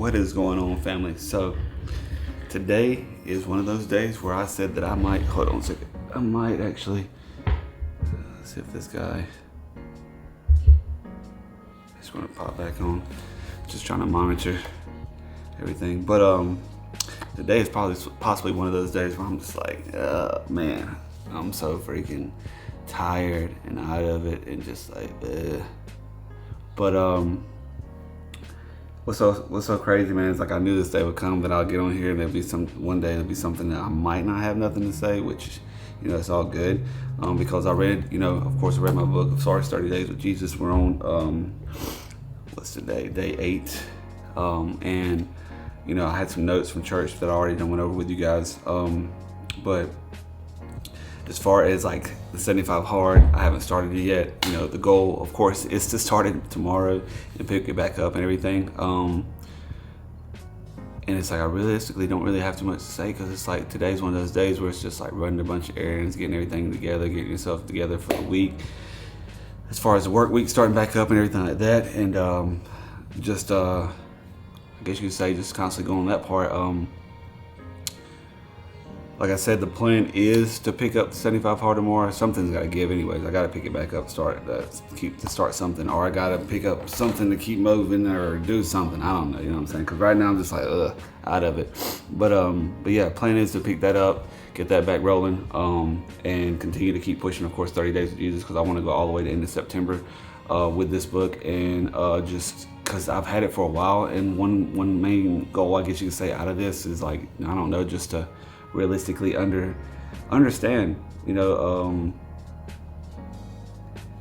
What is going on, family? So today is one of those days where I said that I might, hold on a second, I might actually see if this guy is going to pop back on. Just trying to monitor everything. But today is possibly one of those days where I'm just like, man, I'm so freaking tired and out of it and just like, But what's so crazy, man, is like I knew this day would come that I'll get on here and one day there'll be something that I might not have nothing to say, which, it's all good. Because I read, of course I read my book of Sorry 30 Days with Jesus. We're on, what's today? Day 8. And, I had some notes from church that I already done went over with you guys. But as far as like the 75 hard, I haven't started it yet. The goal, of course, is to start it tomorrow and pick it back up and everything. And it's like I realistically don't really have too much to say because it's like today's one of those days where it's just like running a bunch of errands, getting everything together, getting yourself together for the week. As far as the work week starting back up and everything like that, and I guess you could say just constantly going on that part. Like I said, the plan is to pick up the 75 hard tomorrow. Something's got to give anyways. I got to pick it back up, start something, or I got to pick up something to keep moving or do something. I don't know, you know what I'm saying? Because right now I'm just like, out of it. But yeah, plan is to pick that up, get that back rolling, and continue to keep pushing, of course, 30 Days with Jesus, because I want to go all the way to the end of September with this book, and just because I've had it for a while, and one main goal, I guess you could say, out of this is like, I don't know, just to realistically understand,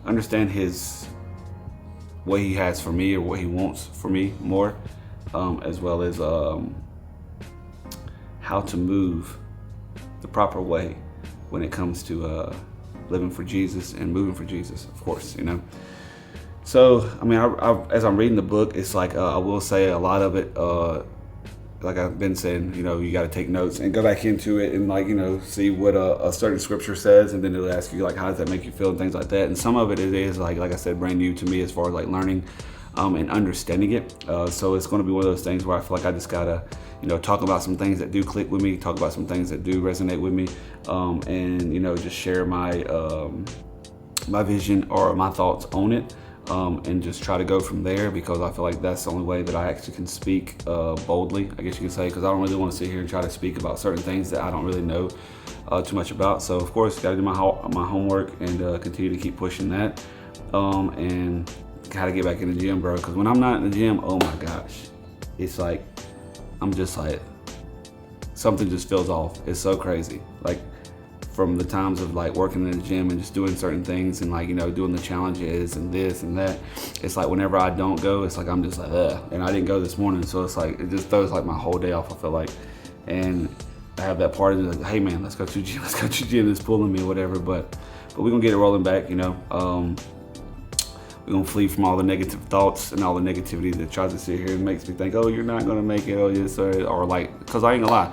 understand his what he has for me or what he wants for me more, as well as how to move the proper way when it comes to living for Jesus and moving for Jesus, of course, So, as I'm reading the book, it's like I will say a lot of it, like I've been saying, you got to take notes and go back into it and see what a certain scripture says, and then it'll ask you like, how does that make you feel and things like that. And some of it is like I said, brand new to me as far as like learning and understanding it. So it's going to be one of those things where I feel like I just gotta, talk about some things that do click with me, talk about some things that do resonate with me, and just share my my vision or my thoughts on it. And just try to go from there, because I feel like that's the only way that I actually can speak boldly, I guess you could say, because I don't really want to sit here and try to speak about certain things that I don't really know too much about. So of course, got to do my homework and continue to keep pushing that, and gotta get back in the gym, bro, because when I'm not in the gym, oh my gosh, it's like I'm just like something just feels off. It's so crazy, like from the times of like working in the gym and just doing certain things and like doing the challenges and this and that, it's like whenever I don't go, it's like I'm just like and I didn't go this morning, so it's like it just throws like my whole day off, I feel like. And I have that part of like, hey man, let's go to the gym, it's pulling me or whatever, but we're gonna get it rolling back. We're gonna flee from all the negative thoughts and all the negativity that tries to sit here and makes me think, oh, you're not gonna make it, oh yes, or like, because I ain't gonna lie,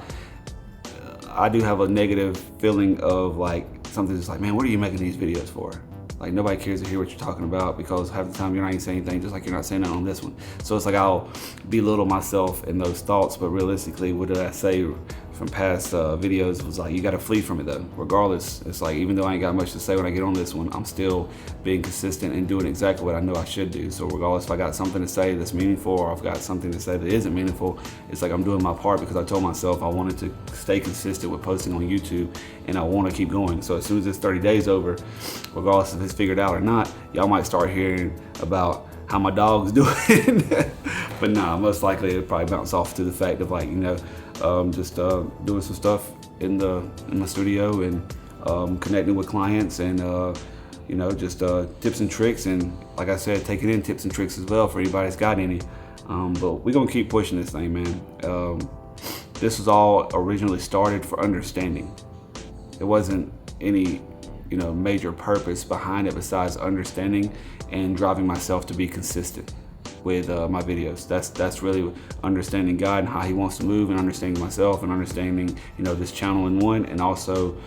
I do have a negative feeling of like something that's like, man, what are you making these videos for? Like nobody cares to hear what you're talking about, because half the time you're not even saying anything, just like you're not saying that on this one. So it's like I'll belittle myself in those thoughts, but realistically, what did I say from past videos was like, you got to flee from it though. Regardless, it's like, even though I ain't got much to say when I get on this one, I'm still being consistent and doing exactly what I know I should do. So regardless if I got something to say that's meaningful or I've got something to say that isn't meaningful, it's like I'm doing my part, because I told myself I wanted to stay consistent with posting on YouTube, and I want to keep going. So as soon as this 30 days over, regardless if it's figured out or not, y'all might start hearing about how my dog's doing. But nah, most likely it'll probably bounce off to the fact of like, just doing some stuff in my studio and connecting with clients and just tips and tricks, and like I said, taking in tips and tricks as well for anybody that's got any. But we're gonna keep pushing this thing, man. This was all originally started for understanding. It wasn't any major purpose behind it besides understanding and driving myself to be consistent with my videos. That's really understanding God and how He wants to move, and understanding myself and understanding this channel in one, and also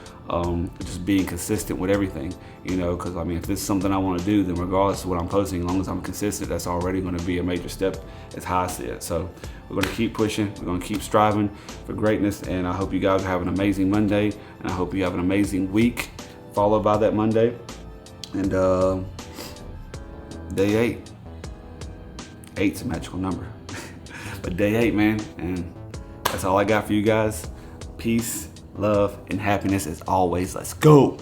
just being consistent with everything, you know, because I mean, if this is something I want to do, then regardless of what I'm posting, as long as I'm consistent, that's already going to be a major step, as how I see it. So we're going to keep pushing, we're going to keep striving for greatness, and I hope you guys have an amazing Monday, and I hope you have an amazing week followed by that Monday. And day 8. 8's a magical number. But day 8, man, and that's all I got for you guys. Peace, love, and happiness as always. Let's go.